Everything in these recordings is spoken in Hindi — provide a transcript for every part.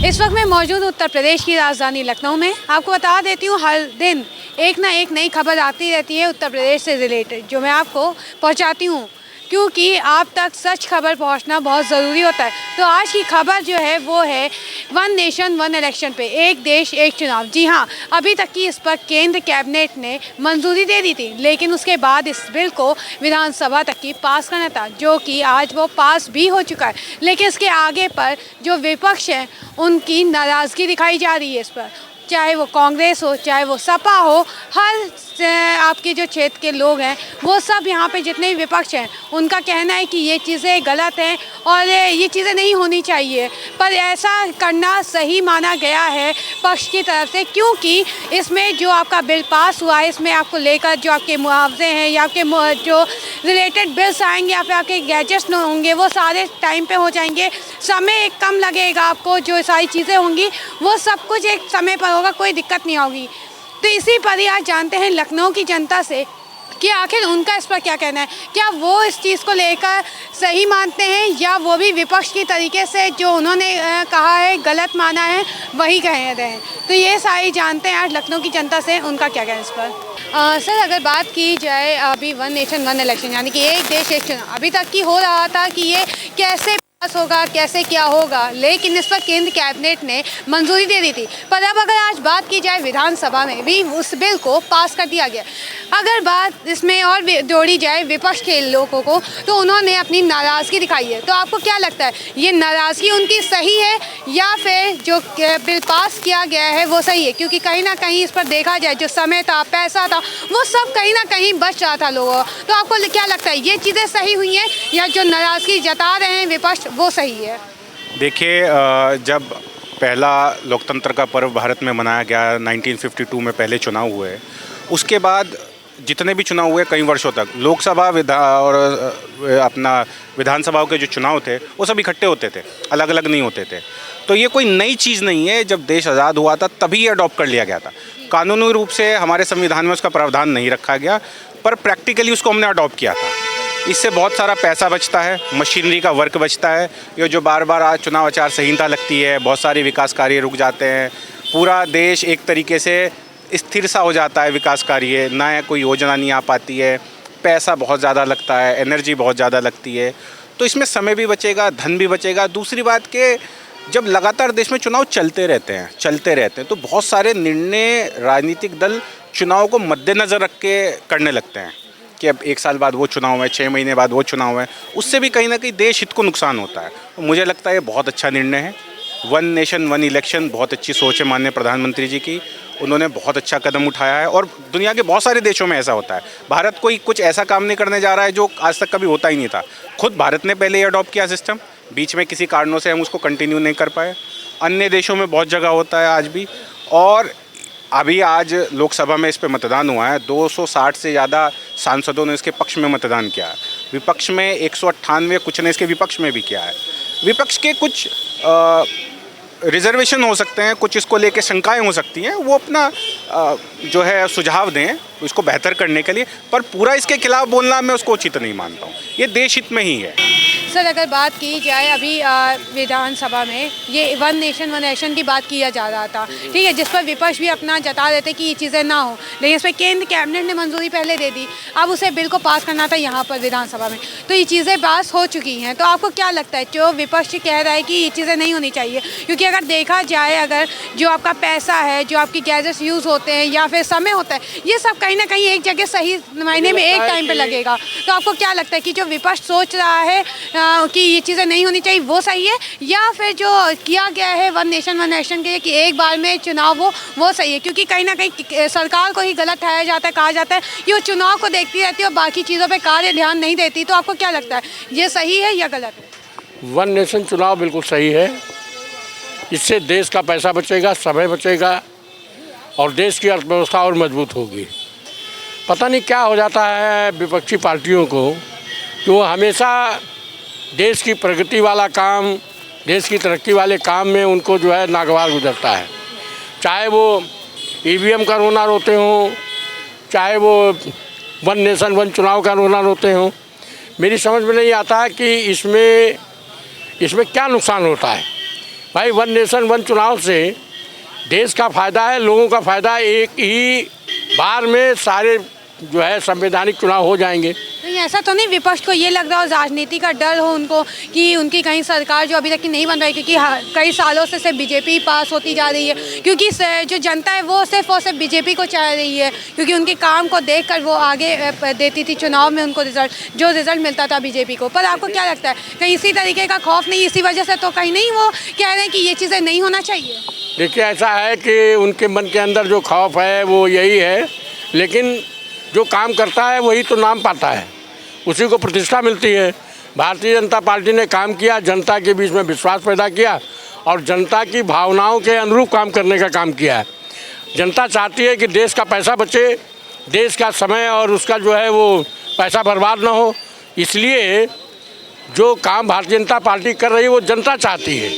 इस वक्त मैं मौजूद उत्तर प्रदेश की राजधानी लखनऊ में। आपको बता देती हूँ, हर दिन एक ना एक नई खबर आती रहती है उत्तर प्रदेश से रिलेटेड, जो मैं आपको पहुँचाती हूँ, क्योंकि आप तक सच खबर पहुंचना बहुत ज़रूरी होता है। तो आज की खबर जो है वो है वन नेशन वन इलेक्शन पे, एक देश एक चुनाव। जी हाँ, अभी तक की इस पर केंद्र कैबिनेट ने मंजूरी दे दी थी, लेकिन उसके बाद इस बिल को विधानसभा तक की पास करना था, जो कि आज वो पास भी हो चुका है। लेकिन इसके आगे पर जो विपक्ष है उनकी नाराज़गी दिखाई जा रही है इस पर, चाहे वो कांग्रेस हो, चाहे वो सपा हो, हर आपके जो क्षेत्र के लोग हैं वो सब यहाँ पे जितने भी विपक्ष हैं उनका कहना है कि ये चीज़ें गलत हैं और ये चीज़ें नहीं होनी चाहिए। पर ऐसा करना सही माना गया है पक्ष की तरफ से, क्योंकि इसमें जो आपका बिल पास हुआ है, इसमें आपको लेकर जो आपके मुआवजे हैं या आपके जो रिलेटेड बिल्स आएंगे या फिर आपके गैजेट्स होंगे वो सारे टाइम पे हो जाएंगे। समय एक कम लगेगा आपको, जो सारी चीज़ें होंगी वो सब कुछ एक समय पर होगा, कोई दिक्कत नहीं होगी। तो इसी पर ही आज जानते हैं लखनऊ की जनता से कि आखिर उनका इस पर क्या कहना है। क्या वो इस चीज़ को लेकर सही मानते हैं या वो भी विपक्ष की तरीके से जो उन्होंने कहा है गलत माना है वही कह रहे हैं। तो ये सारी जानते हैं आज लखनऊ की जनता से उनका क्या कहना है इस पर। सर, अगर बात की जाए अभी वन नेशन वन इलेक्शन, यानी कि एक देश एक चुनाव, अभी तक की हो रहा था कि ये कैसे पास होगा, कैसे क्या होगा, लेकिन इस पर केंद्र कैबिनेट ने मंजूरी दे दी थी। पर अब अगर आज बात की जाए विधानसभा में भी उस बिल को पास कर दिया गया। अगर बात इसमें और जोड़ी जाए विपक्ष के लोगों को, तो उन्होंने अपनी नाराज़गी दिखाई है। तो आपको क्या लगता है, ये नाराज़गी उनकी सही है या फिर जो बिल पास किया गया है वो सही है? क्योंकि कहीं ना कहीं इस पर देखा जाए जो समय था, पैसा था, वो सब कहीं ना कहीं बच रहा था लोगों। तो आपको क्या लगता है, ये चीज़ें सही हुई हैं या जो नाराज़गी जता रहे हैं विपक्ष वो सही है? देखिए, जब पहला लोकतंत्र का पर्व भारत में मनाया गया 1952 में पहले चुनाव हुए, उसके बाद जितने भी चुनाव हुए कई वर्षों तक लोकसभा और अपना विधानसभाओं के जो चुनाव थे वो सब इकट्ठे होते थे, अलग अलग नहीं होते थे। तो ये कोई नई चीज़ नहीं है। जब देश आज़ाद हुआ था तभी ये अडॉप्ट कर लिया गया था। कानूनी रूप से हमारे संविधान में उसका प्रावधान नहीं रखा गया, पर प्रैक्टिकली उसको हमने अडॉप्ट किया था। इससे बहुत सारा पैसा बचता है, मशीनरी का वर्क बचता है। ये जो बार बार आज चुनाव आचार संहिता लगती है, बहुत सारे विकास कार्य रुक जाते हैं, पूरा देश एक तरीके से स्थिर सा हो जाता है विकास कार्य, ना कोई योजना नहीं आ पाती है, पैसा बहुत ज़्यादा लगता है, एनर्जी बहुत ज़्यादा लगती है। तो इसमें समय भी बचेगा, धन भी बचेगा। दूसरी बात कि जब लगातार देश में चुनाव चलते रहते हैं तो बहुत सारे निर्णय राजनीतिक दल चुनाव को मद्देनज़र रख के करने लगते हैं कि अब 1 साल बाद वो चुनाव है, 6 महीने बाद वो चुनाव है। उससे भी कहीं ना कहीं देश हित को नुकसान होता है। तो मुझे लगता है ये बहुत अच्छा निर्णय है। वन नेशन वन इलेक्शन बहुत अच्छी सोच है माननीय प्रधानमंत्री जी की। उन्होंने बहुत अच्छा कदम उठाया है और दुनिया के बहुत सारे देशों में ऐसा होता है। भारत कोई कुछ ऐसा काम नहीं करने जा रहा है जो आज तक कभी होता ही नहीं था। खुद भारत ने पहले अडॉप्ट किया सिस्टम, बीच में किसी कारणों से हम उसको कंटिन्यू नहीं कर पाए। अन्य देशों में बहुत जगह होता है आज भी। और अभी आज लोकसभा में इस पे मतदान हुआ है, 260 से ज़्यादा सांसदों ने इसके पक्ष में मतदान किया है। विपक्ष में 198 कुछ ने इसके विपक्ष में भी किया है। विपक्ष के कुछ रिजर्वेशन हो सकते हैं, कुछ इसको लेके शंकाएं हो सकती हैं, वो अपना जो है सुझाव दें इसको बेहतर करने के लिए, पर पूरा इसके खिलाफ बोलना मैं उसको उचित नहीं मानता हूँ। ये देश हित में ही है। सर, अगर बात की जाए अभी विधानसभा में ये वन नेशन वन इलेक्शन की बात किया जा रहा था, ठीक है, जिस पर विपक्ष भी अपना जता रहे थे कि ये चीज़ें ना हो, लेकिन इस पर केंद्र कैबिनेट ने मंजूरी पहले दे दी। अब उसे बिल को पास करना था यहाँ पर विधानसभा में, तो ये चीज़ें पास हो चुकी हैं। तो आपको क्या लगता है, जो विपक्ष कह रहा है कि ये चीज़ें नहीं होनी चाहिए, क्योंकि अगर देखा जाए अगर जो आपका पैसा है, जो आपकी गैजेट्स यूज़ होते हैं या फिर समय होता है, ये सब कहीं ना कहीं एक जगह सही मायने में एक टाइम पर लगेगा। तो आपको क्या लगता है कि जो विपक्ष सोच रहा है कि ये चीज़ें नहीं होनी चाहिए वो सही है, या फिर जो किया गया है वन नेशन वन इलेक्शन के लिए कि एक बार में चुनाव हो वो सही है? क्योंकि कहीं ना कहीं सरकार को ही गलत ठहराया जाता है, कहा जाता है कि वो चुनाव को देखती रहती है और बाकी चीज़ों पे कार्य ध्यान नहीं देती। तो आपको क्या लगता है, ये सही है या गलत है? वन नेशन चुनाव बिल्कुल सही है। इससे देश का पैसा बचेगा, समय बचेगा और देश की अर्थव्यवस्था और मजबूत होगी। पता नहीं क्या हो जाता है विपक्षी पार्टियों को कि वो हमेशा देश की प्रगति वाला काम, देश की तरक्की वाले काम में उनको जो है नागवार गुजरता है। चाहे वो ईवीएम का रोना रोते हों, चाहे वो वन नेशन वन चुनाव का रोना रोते हों, मेरी समझ में नहीं आता है कि इसमें क्या नुकसान होता है। भाई वन नेशन वन चुनाव से देश का फ़ायदा है, लोगों का फ़ायदा है। एक ही बार में सारे जो है संवैधानिक चुनाव हो जाएंगे। नहीं, ऐसा तो नहीं विपक्ष को ये लग रहा हो, राजनीति का डर हो उनको कि उनकी कहीं सरकार जो अभी तक की नहीं बन रही, क्योंकि कई सालों से सिर्फ बीजेपी पास होती जा रही है, क्योंकि जो जनता है वो सिर्फ और सिर्फ बीजेपी को चाह रही है, क्योंकि उनके काम को देखकर वो आगे देती थी चुनाव में, उनको रिजल्ट मिलता था बीजेपी को। पर आपको क्या लगता है, कहीं इसी तरीके का खौफ नहीं, इसी वजह से तो कहीं नहीं वो कह रहे हैं कि ये चीज़ें नहीं होना चाहिए? देखिए, ऐसा है कि उनके मन के अंदर जो खौफ है वो यही है, लेकिन जो काम करता है वही तो नाम पाता है, उसी को प्रतिष्ठा मिलती है। भारतीय जनता पार्टी ने काम किया, जनता के बीच में विश्वास पैदा किया और जनता की भावनाओं के अनुरूप काम करने का काम किया है। जनता चाहती है कि देश का पैसा बचे, देश का समय और उसका जो है वो पैसा बर्बाद ना हो, इसलिए जो काम भारतीय जनता पार्टी कर रही है वो जनता चाहती है,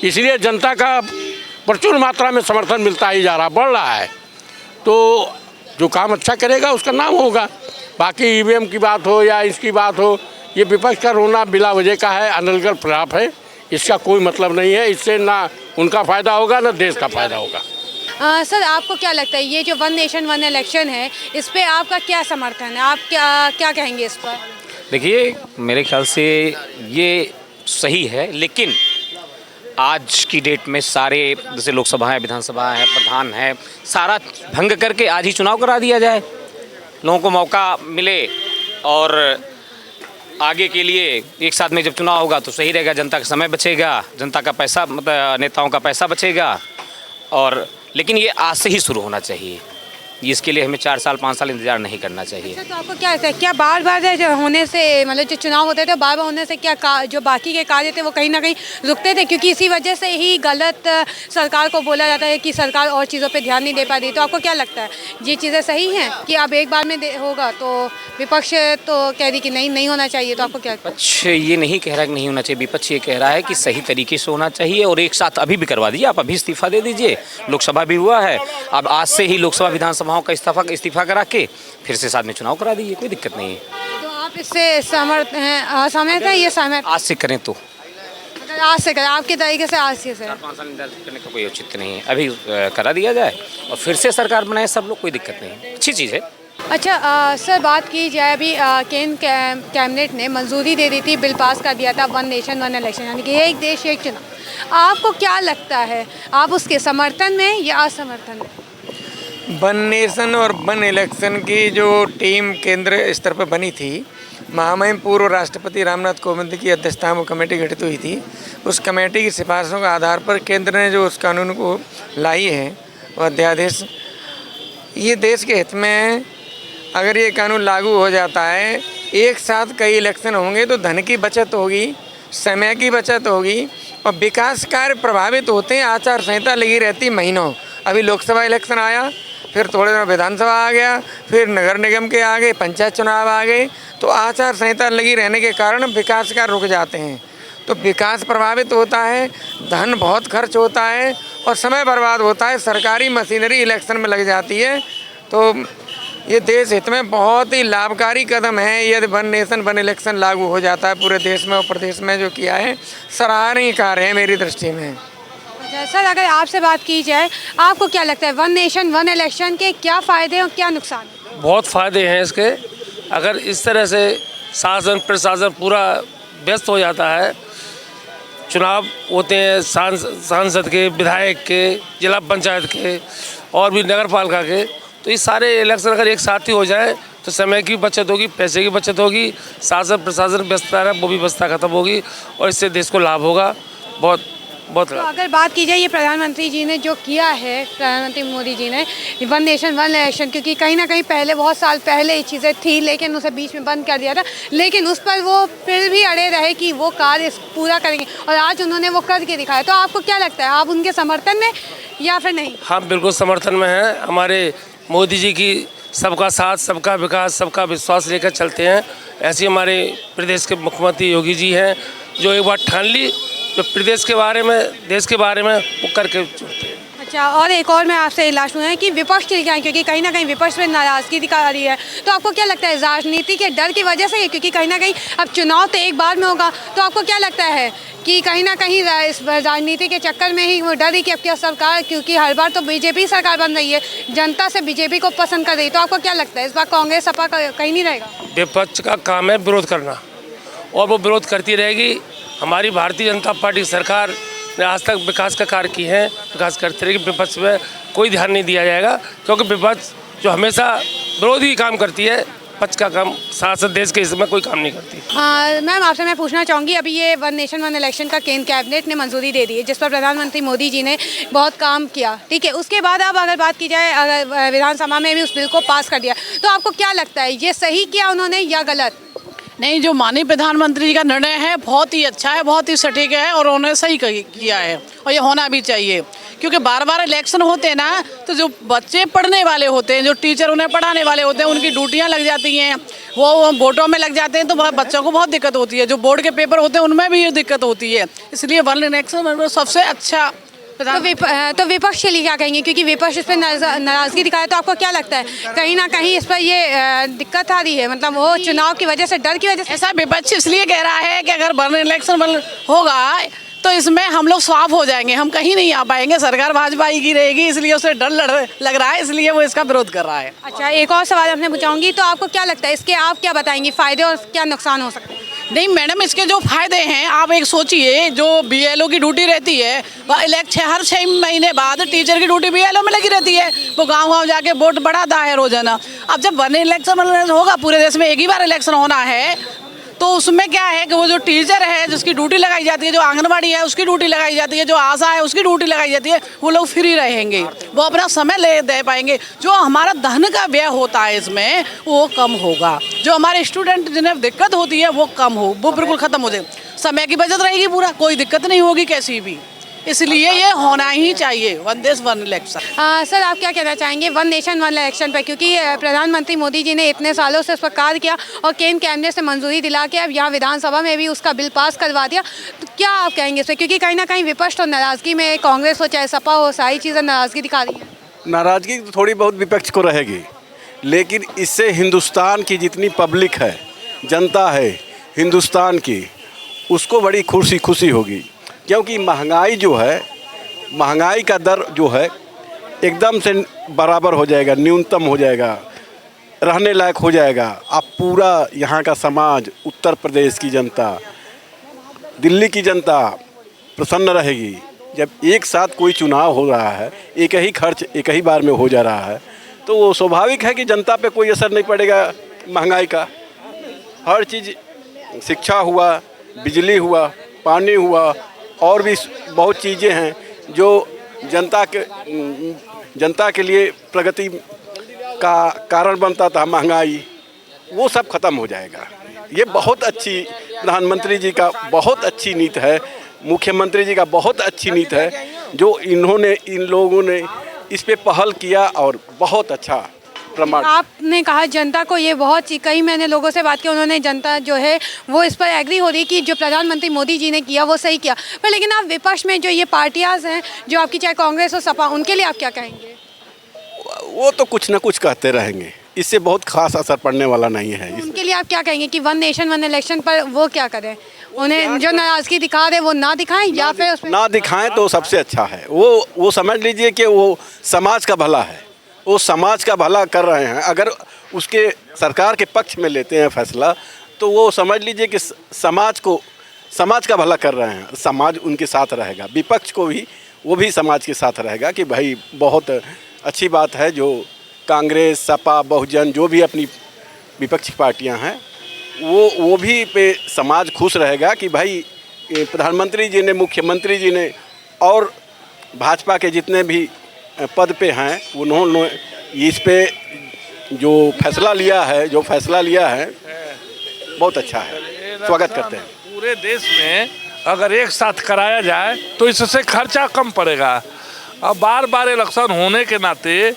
इसलिए जनता का प्रचुर मात्रा में समर्थन मिलता ही जा रहा, बढ़ रहा है। तो जो काम अच्छा करेगा उसका नाम होगा। बाकी ईवीएम की बात हो या इसकी बात हो, ये विपक्ष का रोना बिला वजह का है, अनर्गल प्रलाप है, इसका कोई मतलब नहीं है। इससे ना उनका फ़ायदा होगा ना देश का फ़ायदा होगा। सर, आपको क्या लगता है ये जो वन नेशन वन इलेक्शन है, इस पे आपका क्या समर्थन है? आप क्या कहेंगे इस पर? देखिए, मेरे ख्याल से ये सही है, लेकिन आज की डेट में सारे जैसे लोकसभा है, विधानसभा है, प्रधान है, सारा भंग करके आज ही चुनाव करा दिया जाए, लोगों को मौका मिले और आगे के लिए एक साथ में जब चुनाव होगा तो सही रहेगा, जनता का समय बचेगा, जनता का पैसा, मतलब नेताओं का पैसा बचेगा। और लेकिन ये आज से ही शुरू होना चाहिए, इसके लिए हमें 4 साल 5 साल इंतजार नहीं करना चाहिए। तो आपको क्या लगता है, क्या बार बार जो होने से, मतलब जो चुनाव होते थे बार बार होने से क्या जो बाकी के कार्य थे वो कहीं ना कहीं रुकते थे, क्योंकि इसी वजह से ही गलत सरकार को बोला जाता है कि सरकार और चीज़ों पे ध्यान नहीं दे पा रही? तो आपको क्या लगता है ये चीज़ें सही हैं कि अब एक बार में होगा? तो विपक्ष तो कह रही कि नहीं होना चाहिए, तो आपको क्या लगता है? विपक्ष ये नहीं कह रहा कि नहीं होना चाहिए, विपक्ष ये कह रहा है कि सही तरीके से होना चाहिए और एक साथ अभी भी करवा दीजिए। आप अभी इस्तीफा दे दीजिए, लोकसभा भी हुआ है, अब आज से ही लोकसभा विधानसभाओं का इस्तीफा करा के फिर से साथ में चुनाव करा दीजिए, कोई दिक्कत नहीं है। तो आप इससे सहमत हैं? असहमत है? ये सहमत? आज से करें तो अगर आज से करें, आपके तरीके से आज से 4-5 साल इंतजार करने का कोई औचित्य नहीं है, अभी करा दिया जाए और फिर से सरकार बनाए सब लोग, कोई दिक्कत नहीं है, अच्छी चीज़ है। अच्छा, सर बात की जाए, अभी केंद्र कैबिनेट ने मंजूरी दे दी थी, बिल पास कर दिया था वन नेशन वन इलेक्शन, यानी कि एक देश एक चुनाव। आपको क्या लगता है, आप उसके समर्थन में या असमर्थन में? वन नेशन और वन इलेक्शन की जो टीम केंद्र स्तर पर बनी थी, महामहिम पूर्व राष्ट्रपति रामनाथ कोविंद की अध्यक्षता में वो कमेटी गठित हुई थी। उस कमेटी की सिफारिशों के आधार पर केंद्र ने जो उस कानून को लाई है, वह अध्यादेश, ये देश के हित में है। अगर ये कानून लागू हो जाता है, एक साथ कई इलेक्शन होंगे तो धन की बचत होगी, समय की बचत होगी और विकास कार्य प्रभावित होते हैं। आचार संहिता लगी रहती महीनों, अभी लोकसभा इलेक्शन आया, फिर थोड़े दिनों विधानसभा आ गया, फिर नगर निगम के आ गए, पंचायत चुनाव आ गए, तो आचार संहिता लगी रहने के कारण विकास कार्य रुक जाते हैं। तो विकास प्रभावित होता है, धन बहुत खर्च होता है और समय बर्बाद होता है, सरकारी मशीनरी इलेक्शन में लग जाती है। तो ये देश हित में बहुत ही लाभकारी कदम है यदि वन नेशन वन इलेक्शन लागू हो जाता है पूरे देश में और प्रदेश में। जो किया है सराहनीय कार्य है मेरी दृष्टि में। अच्छा सर, अगर आपसे बात की जाए, आपको क्या लगता है वन नेशन वन इलेक्शन के क्या फ़ायदे और क्या नुकसान? बहुत फ़ायदे हैं इसके। अगर इस तरह से शासन प्रशासन पूरा व्यस्त हो जाता है, चुनाव होते हैं सांसद के, विधायक के, जिला पंचायत के और भी नगर पालिका के, तो ये सारे इलेक्शन अगर एक साथ ही हो जाए तो समय की बचत होगी, पैसे की बचत होगी, शासन प्रशासन व्यस्तता है वो भी व्यस्तता खत्म होगी और इससे देश को लाभ होगा बहुत। तो अगर बात की जाए, ये प्रधानमंत्री जी ने जो किया है, प्रधानमंत्री मोदी जी ने वन नेशन वन इलेक्शन, क्योंकि कहीं ना कहीं पहले बहुत साल पहले ये चीज़ें थी लेकिन उसे बीच में बंद कर दिया था, लेकिन उस पर वो फिर भी अड़े रहे कि वो कार्य पूरा करेंगे और आज उन्होंने वो करके दिखाया। तो आपको क्या लगता है, आप उनके समर्थन में या फिर नहीं? हम बिल्कुल समर्थन में हैं। हमारे मोदी जी की सबका साथ, सबका विकास, सबका विश्वास लेकर चलते हैं। ऐसे हमारे प्रदेश के मुख्यमंत्री योगी जी हैं जो एक बार ठान ली तो प्रदेश के बारे में, देश के बारे में वो करके चलते हैं। अच्छा, और एक और मैं आपसे लास्ट पूछना है कि विपक्ष के लिए क्या है, क्योंकि कहीं ना कहीं विपक्ष में नाराजगी दिखा रही है, तो आपको क्या लगता है राजनीति के डर की वजह से, क्योंकि कहीं ना कहीं अब चुनाव तो एक बार में होगा, तो आपको क्या लगता है कि कहीं ना कहीं इस राजनीति के चक्कर में ही वो डर ही कि अब क्या सरकार, क्योंकि हर बार तो बीजेपी सरकार बन रही है, जनता से बीजेपी को पसंद कर रही है, तो आपको क्या लगता है इस बार कांग्रेस सपा कहीं नहीं रहेगा? विपक्ष का काम है विरोध करना, और वो विरोध करती रहेगी। हमारी भारतीय जनता पार्टी सरकार ने आज तक विकास का कार्य किए हैं, विकास करते रहेगी। विपक्ष में कोई ध्यान नहीं दिया जाएगा, क्योंकि विपक्ष जो हमेशा विरोधी काम करती है, पक्ष का काम शासन देश के हिस्से में कोई काम नहीं करती। मैम, आपसे मैं पूछना चाहूँगी, अभी ये वन नेशन वन इलेक्शन का केंद्र कैबिनेट ने मंजूरी दे दी है, जिस पर प्रधानमंत्री मोदी जी ने बहुत काम किया, ठीक है। उसके बाद अब अगर बात की जाए, अगर विधानसभा में भी उस बिल को पास कर दिया, तो आपको क्या लगता है ये सही किया उन्होंने या गलत? नहीं, जो माननीय प्रधानमंत्री जी का निर्णय है बहुत ही अच्छा है, बहुत ही सटीक है और उन्होंने सही किया है, और ये होना भी चाहिए। क्योंकि बार बार इलेक्शन होते हैं ना, तो जो बच्चे पढ़ने वाले होते हैं, जो टीचर उन्हें पढ़ाने वाले होते हैं, उनकी ड्यूटियां लग जाती हैं, वो वोटों में लग जाते हैं, तो बच्चों को बहुत दिक्कत होती है। जो बोर्ड के पेपर होते हैं उनमें भी ये दिक्कत होती है, इसलिए वन इलेक्शन सबसे अच्छा। तो विपक्ष के लिए क्या कहेंगे, क्योंकि विपक्ष इस पर नाराजगी दिखाए, तो आपको क्या लगता है कहीं ना कहीं इस पर ये दिक्कत आ रही है, मतलब वो चुनाव की वजह से, डर की वजह से? ऐसा विपक्ष इसलिए कह रहा है कि अगर वन इलेक्शन होगा तो इसमें हम लोग स्वाब हो जाएंगे, हम कहीं नहीं आ पाएंगे, सरकार भाजपा की रहेगी, इसलिए उसे डर लग रहा है, इसलिए वो इसका विरोध कर रहा है। अच्छा, एक और सवाल आपने पूछाऊंगी, तो आपको क्या लगता है इसके, आप क्या बताएंगी फायदे और क्या नुकसान हो सकते हैं? नहीं मैडम, इसके जो फायदे हैं, आप एक सोचिए, जो BLO की ड्यूटी रहती है, हर 6 महीने बाद टीचर की ड्यूटी BLO में लगी रहती है, वो गांव जाके वोट बढ़ाता है रोजाना। अब जब वन इलेक्शन होगा, पूरे देश में एक ही बार इलेक्शन होना है, तो उसमें क्या है कि वो जो टीचर है जिसकी ड्यूटी लगाई जाती है, जो आंगनबाड़ी है उसकी ड्यूटी लगाई जाती है, जो आशा है उसकी ड्यूटी लगाई जाती है, वो लोग फ्री रहेंगे, वो अपना समय दे पाएंगे। जो हमारा धन का व्यय होता है इसमें, वो कम होगा। जो हमारे स्टूडेंट जिन्हें दिक्कत होती है वो कम हो, वो बिल्कुल ख़त्म हो जाए, समय की बचत रहेगी, पूरा कोई दिक्कत नहीं होगी कैसी भी, इसलिए ये होना ही चाहिए वन देश वन इलेक्शन। सर, आप क्या कहना चाहेंगे वन नेशन वन इलेक्शन पर, क्योंकि प्रधानमंत्री मोदी जी ने इतने सालों से इस पर कार्य किया और केंद्र कैबिनेट से मंजूरी दिला के अब यहाँ विधानसभा में भी उसका बिल पास करवा दिया, तो क्या आप कहेंगे इस पर, क्योंकि कहीं ना कहीं विपक्ष तो नाराज़गी में, कांग्रेस हो चाहे सपा हो, सारी चीज़ें नाराज़गी दिखा रही है? नाराज़गी तो थोड़ी बहुत विपक्ष को रहेगी, लेकिन इससे हिंदुस्तान की जितनी पब्लिक है, जनता है हिंदुस्तान की, उसको बड़ी खुशी होगी, क्योंकि महंगाई जो है, महंगाई का दर जो है एकदम से बराबर हो जाएगा, न्यूनतम हो जाएगा, रहने लायक हो जाएगा। अब पूरा यहाँ का समाज, उत्तर प्रदेश की जनता, दिल्ली की जनता प्रसन्न रहेगी। जब एक साथ कोई चुनाव हो रहा है, एक ही खर्च एक ही बार में हो जा रहा है, तो वो स्वाभाविक है कि जनता पे कोई असर नहीं पड़ेगा महंगाई का। हर चीज़, शिक्षा हुआ, बिजली हुआ, पानी हुआ, और भी बहुत चीज़ें हैं जो जनता के लिए प्रगति का कारण बनता था, महंगाई, वो सब खत्म हो जाएगा। ये बहुत अच्छी प्रधानमंत्री जी का बहुत अच्छी नीति है, मुख्यमंत्री जी का बहुत अच्छी नीति है, जो इन लोगों ने इस पे पहल किया और बहुत अच्छा प्रमाण। आपने कहा जनता को ये बहुत, कई मैंने लोगों से बात की, उन्होंने, जनता जो है वो इस पर एग्री हो रही कि जो प्रधानमंत्री मोदी जी ने किया वो सही किया, पर लेकिन आप विपक्ष में जो ये पार्टियां हैं, जो आपकी चाहे कांग्रेस हो सपा, उनके लिए आप क्या कहेंगे? वो तो कुछ ना कुछ कहते रहेंगे, इससे बहुत खास असर पड़ने वाला नहीं है। उनके लिए आप क्या कहेंगे कि वन नेशन वन इलेक्शन पर वो क्या करें, उन्हें जो नाराजगी दिखा रहे वो ना दिखाएं, या फिर उसमें ना दिखाएं तो सबसे अच्छा है। वो समझ लीजिए कि वो समाज का भला है, वो समाज का भला कर रहे हैं। अगर उसके सरकार के पक्ष में लेते हैं फैसला, तो वो समझ लीजिए कि समाज का भला कर रहे हैं, समाज उनके साथ रहेगा। विपक्ष को भी, वो भी समाज के साथ रहेगा कि भाई बहुत अच्छी बात है, जो कांग्रेस, सपा, बहुजन, जो भी अपनी विपक्षी पार्टियां हैं, वो भी पे समाज खुश रहेगा कि भाई प्रधानमंत्री जी ने, मुख्यमंत्री जी ने और भाजपा के जितने भी पद पे हैं, उन्होंने इस पे जो फैसला लिया है बहुत अच्छा है, स्वागत करते हैं। पूरे देश में अगर एक साथ कराया जाए तो इससे खर्चा कम पड़ेगा। अब बार बार इलेक्शन होने के नाते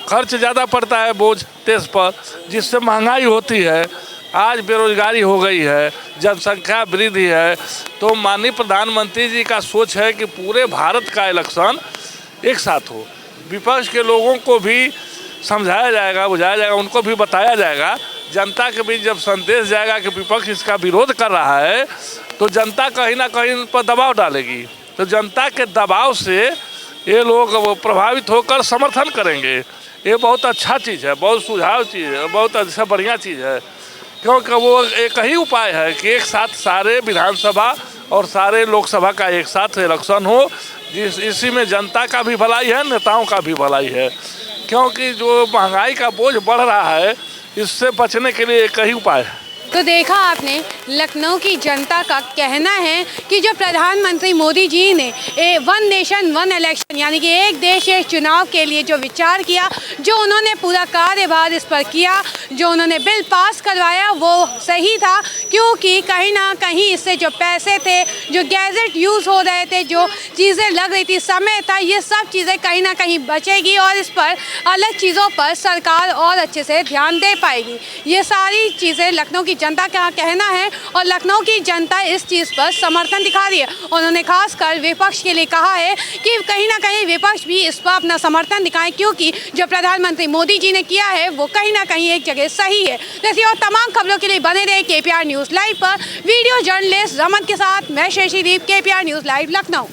खर्च ज़्यादा पड़ता है, बोझ देश पर, जिससे महंगाई होती है। आज बेरोजगारी हो गई है, जनसंख्या वृद्धि है, तो माननीय प्रधानमंत्री जी का सोच है कि पूरे भारत का इलेक्शन एक साथ हो। विपक्ष के लोगों को भी समझाया जाएगा, बुझाया जाएगा, उनको भी बताया जाएगा। जनता के बीच जब संदेश जाएगा कि विपक्ष इसका विरोध कर रहा है तो जनता कहीं ना कहीं इन पर दबाव डालेगी। तो जनता के दबाव से ये लोग प्रभावित होकर समर्थन करेंगे। ये बहुत अच्छा चीज़ है, बहुत सुझाव चीज़ है, बहुत अच्छा बढ़िया चीज़ है, क्योंकि वो एक ही उपाय है कि एक साथ सारे विधानसभा और सारे लोकसभा का एक साथ इलेक्शन हो, इसी में जनता का भी भलाई है, नेताओं का भी भलाई है। क्योंकि जो महंगाई का बोझ बढ़ रहा है, इससे बचने के लिए एक ही उपाय है। तो देखा आपने, लखनऊ की जनता का कहना है कि जो प्रधानमंत्री मोदी जी ने वन नेशन वन इलेक्शन यानी कि एक देश एक चुनाव के लिए जो विचार किया, जो उन्होंने पूरा कार्यभार इस पर किया, जो उन्होंने बिल पास करवाया वो सही था। क्योंकि कहीं ना कहीं इससे जो पैसे थे, जो गैजेट यूज़ हो रहे थे, जो चीज़ें लग रही थी, समय था, ये सब चीज़ें कहीं ना कहीं बचेगी और इस पर अलग चीज़ों पर सरकार और अच्छे से ध्यान दे पाएगी। ये सारी चीज़ें लखनऊ की जनता का कहना है और लखनऊ की जनता इस चीज़ पर समर्थन दिखा रही है। उन्होंने खासकर विपक्ष के लिए कहा है कि कहीं ना कहीं विपक्ष भी इस पर अपना समर्थन दिखाए, क्योंकि जो प्रधानमंत्री मोदी जी ने किया है वो कहीं ना कहीं एक जगह सही है। जैसे और तमाम खबरों के लिए बने रहे KPR न्यूज़ लाइव पर। वीडियो जर्नलिस्ट रमन के साथ मैं शशिदीप, KPR न्यूज़ लाइव लखनऊ।